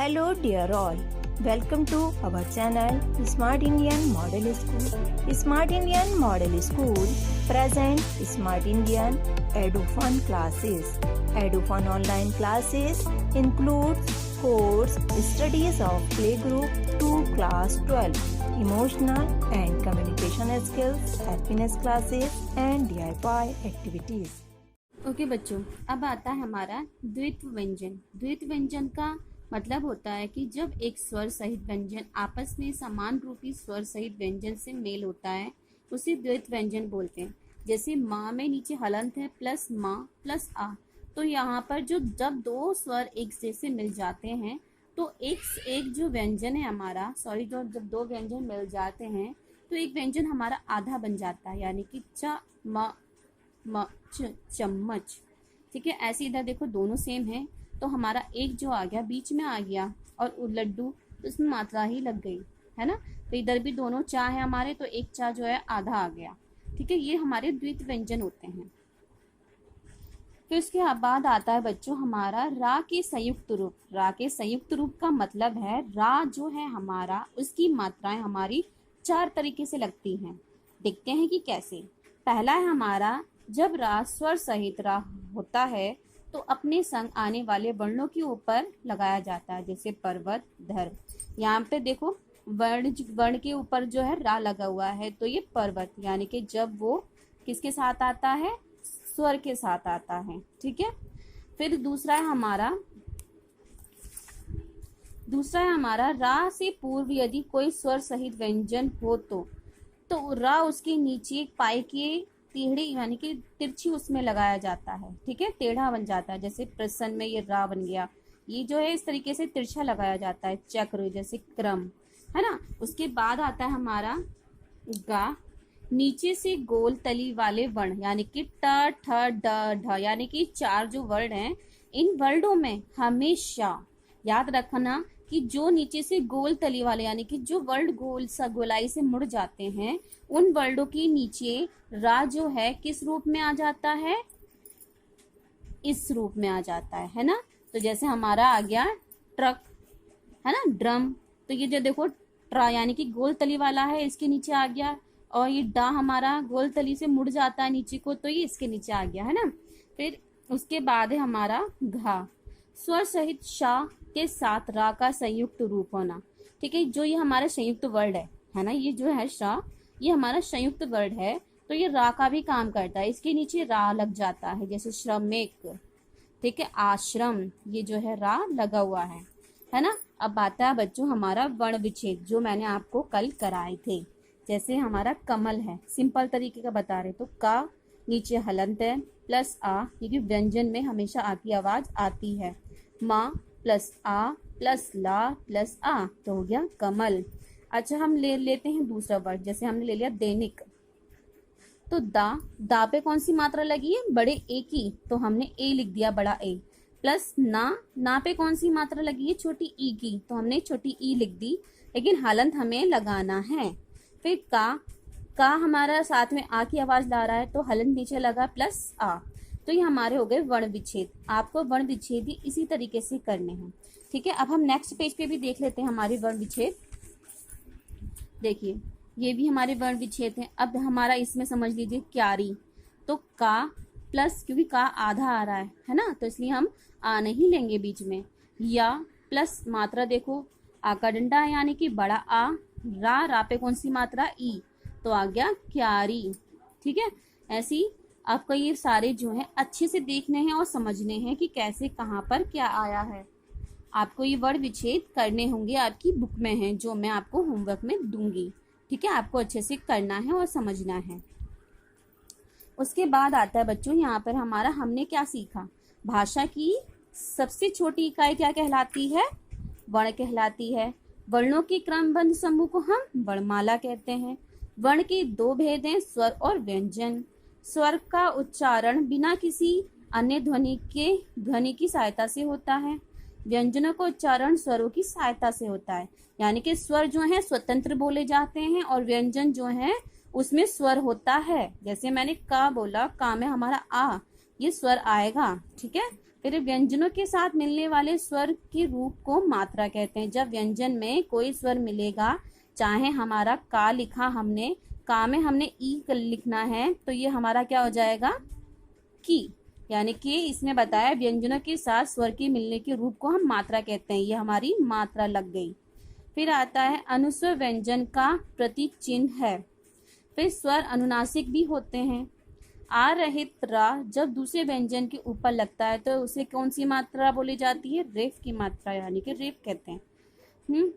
Hello dear all, welcome to our channel Smart Indian Model School. Smart Indian Model School present Smart Indian EduFun classes. EduFun online classes includes course studies of playgroup to class 12, emotional and communication skills, happiness classes and DIY activities. Okay बच्चों, अब आता है हमारा द्वित्व व्यंजन। द्वित्व व्यंजन का मतलब होता है कि जब एक स्वर सहित व्यंजन आपस में समान रूपी स्वर सहित व्यंजन से मेल होता है, उसे द्वित्व व्यंजन बोलते हैं। जैसे माँ में नीचे हलंत है प्लस माँ प्लस आ, तो यहाँ पर जब दो स्वर एक जैसे मिल जाते हैं तो एक जो व्यंजन है हमारा जब दो व्यंजन मिल जाते हैं तो एक व्यंजन हमारा आधा बन जाता है, यानी कि च म चम्मच। ठीक है, ऐसे इधर देखो दोनों सेम है तो हमारा एक जो आ गया बीच में आ गया और लड्डू तो इसमें मात्रा ही लग गई है ना। तो इधर भी दोनों चा है हमारे, तो एक चा जो है आधा आ गया। ठीक है, ये हमारे द्वित्व व्यंजन होते हैं। फिर उसके बाद आता है बच्चों हमारा रा के संयुक्त रूप। रा के संयुक्त रूप का मतलब है रा जो है हमारा उसकी मात्राएं हमारी 4 तरीके से लगती हैं। देखते हैं कि कैसे। पहला है हमारा जब रा स्वर सहित रा होता है तो अपने संग आने वाले वर्णों के ऊपर लगाया जाता है, जैसे पर्वत धर। यहाँ पे देखो वर्ण के ऊपर जो है रा लगा हुआ है तो ये पर्वत, यानी कि जब वो किसके साथ आता है, स्वर के साथ आता है। ठीक है, फिर दूसरा है हमारा रा से पूर्व यदि कोई स्वर सहित व्यंजन हो तो रा उसके नीचे पाई के टेढ़ी यानी कि तिरछी उसमें लगाया जाता है। ठीक है, टेढ़ा बन जाता है। जैसे प्रसन्न में ये रा बन गया, ये जो है इस तरीके से तिरछा लगाया जाता है। चक्र जैसे क्रम है ना। उसके बाद आता है हमारा गा, नीचे से गोल तली वाले वर्ण, यानी कि ट ठ ड ढ, यानी कि 4 जो वर्ण हैं, इन वर्णों में हमेशा याद रखना कि जो नीचे से गोल तली वाले यानी कि जो वर्ण गोलाई से मुड़ जाते हैं, उन वर्णों के नीचे रा जो है किस रूप में आ जाता है, इस रूप में आ जाता है ना। तो जैसे हमारा आ गया ट्रक है ना, ड्रम, तो ये जो देखो ट्रा यानी कि गोल तली वाला है, इसके नीचे आ गया। और ये डा हमारा गोल तली से मुड़ जाता है नीचे को, तो ये इसके नीचे आ गया है ना। फिर उसके बाद है हमारा घा, स्वर सहित शा के साथ रा का संयुक्त रूप होना। ठीक है, जो ये हमारा संयुक्त वर्ड है ना, ये जो है शा, ये हमारा संयुक्त वर्ड है तो ये रा का भी काम करता है। इसके नीचे रा लग जाता है, जैसे श्रमिक। ठीक है, आश्रम, ये जो है रा लगा हुआ है ना। अब आता है बच्चों हमारा वर्ण विच्छेद, जो मैंने आपको कल कराए थे। जैसे हमारा कमल है, सिंपल तरीके का बता रहे, तो का नीचे हलंत है प्लस आ, क्योंकि व्यंजन में हमेशा आ की आवाज आती है। माँ प्लस आ प्लस ला प्लस आ, तो हो गया कमल। अच्छा, हम लेते हैं दूसरा वर्ड। जैसे हमने ले लिया दैनिक, तो दा पे कौन सी मात्रा लगी है, बड़े ए की, तो हमने ए लिख दिया, बड़ा ए। प्लस ना पे कौन सी मात्रा लगी है, छोटी ई की, तो हमने छोटी ई लिख दी, लेकिन हलंत हमें लगाना है। फिर का हमारा साथ में आ की आवाज ला रहा है तो हलंत नीचे लगा प्लस आ, तो ये हमारे हो गए वर्ण विच्छेद। आपको वर्ण विच्छेद ही इसी तरीके से करने हैं। ठीक है, अब हम नेक्स्ट पेज पे भी देख लेते हैं हमारे वर्ण विच्छेद। देखिए, ये भी हमारे वर्ण विच्छेद हैं। अब हमारा इसमें समझ लीजिए क्यारी, तो का प्लस, क्योंकि का आधा आ रहा है ना, तो इसलिए हम आ नहीं लेंगे बीच में। या प्लस मात्रा देखो, आ का डंडा है यानी कि बड़ा आ, रा पे कौन सी मात्रा, ई, तो आ गया क्यारी। ठीक है, ऐसी आपको ये सारे जो है अच्छे से देखने हैं और समझने हैं कि कैसे कहाँ पर क्या आया है। आपको ये वर्ण विच्छेद करने होंगे, आपकी बुक में है, जो मैं आपको होमवर्क में दूंगी। ठीक है, आपको अच्छे से करना है और समझना है। उसके बाद आता है बच्चों यहाँ पर हमारा हमने क्या सीखा। भाषा की सबसे छोटी इकाई क्या कहलाती है, वर्ण कहलाती है। वर्णों के क्रमबद्ध समूह को हम वर्णमाला कहते हैं। वर्ण के 2 भेद हैं, स्वर और व्यंजन। स्वर का उच्चारण बिना किसी अन्य ध्वनि की सहायता से होता है। व्यंजनों का उच्चारण स्वरों की सहायता से होता है, यानी कि स्वर जो है स्वतंत्र बोले जाते हैं और व्यंजन जो है उसमें स्वर होता है। जैसे मैंने का बोला, का में हमारा आ, ये स्वर आएगा। ठीक है, फिर व्यंजनों के साथ मिलने वाले स्वर के रूप को मात्रा कहते हैं। जब व्यंजन में कोई स्वर मिलेगा, चाहे हमारा का लिखा हमने, का में हमने ई लिखना है, तो ये हमारा क्या हो जाएगा, की। यानी कि इसमें बताया व्यंजनों के साथ स्वर के मिलने के रूप को हम मात्रा कहते हैं। ये हमारी मात्रा लग गई। फिर आता है अनुस्वर व्यंजन का प्रतीक चिन्ह है। फिर स्वर अनुनासिक भी होते हैं। आ रहित रा जब दूसरे व्यंजन के ऊपर लगता है तो उसे कौन सी मात्रा बोली जाती है, रेफ की मात्रा, यानी कि रेफ कहते हैं।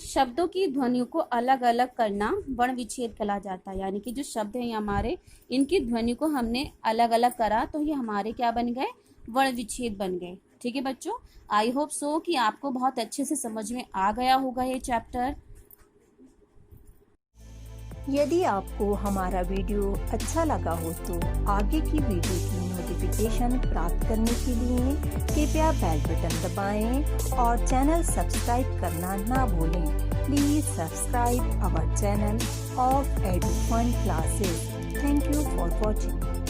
शब्दों की ध्वनियों को अलग अलग करना वर्ण विच्छेद कहा जाता है। यानी कि जो शब्द हैं हमारे, इनकी ध्वनि को हमने अलग अलग करा तो ये हमारे क्या बन गए, वर्ण विच्छेद बन गए। ठीक है बच्चों, आई होप सो कि आपको बहुत अच्छे से समझ में आ गया होगा ये चैप्टर। यदि आपको हमारा वीडियो अच्छा लगा हो तो आगे की वीडियो की नोटिफिकेशन प्राप्त करने के लिए कृपया बेल बटन दबाएं और चैनल सब्सक्राइब करना ना भूलें। Please subscribe our channel of Edufun classes. Thank you for watching.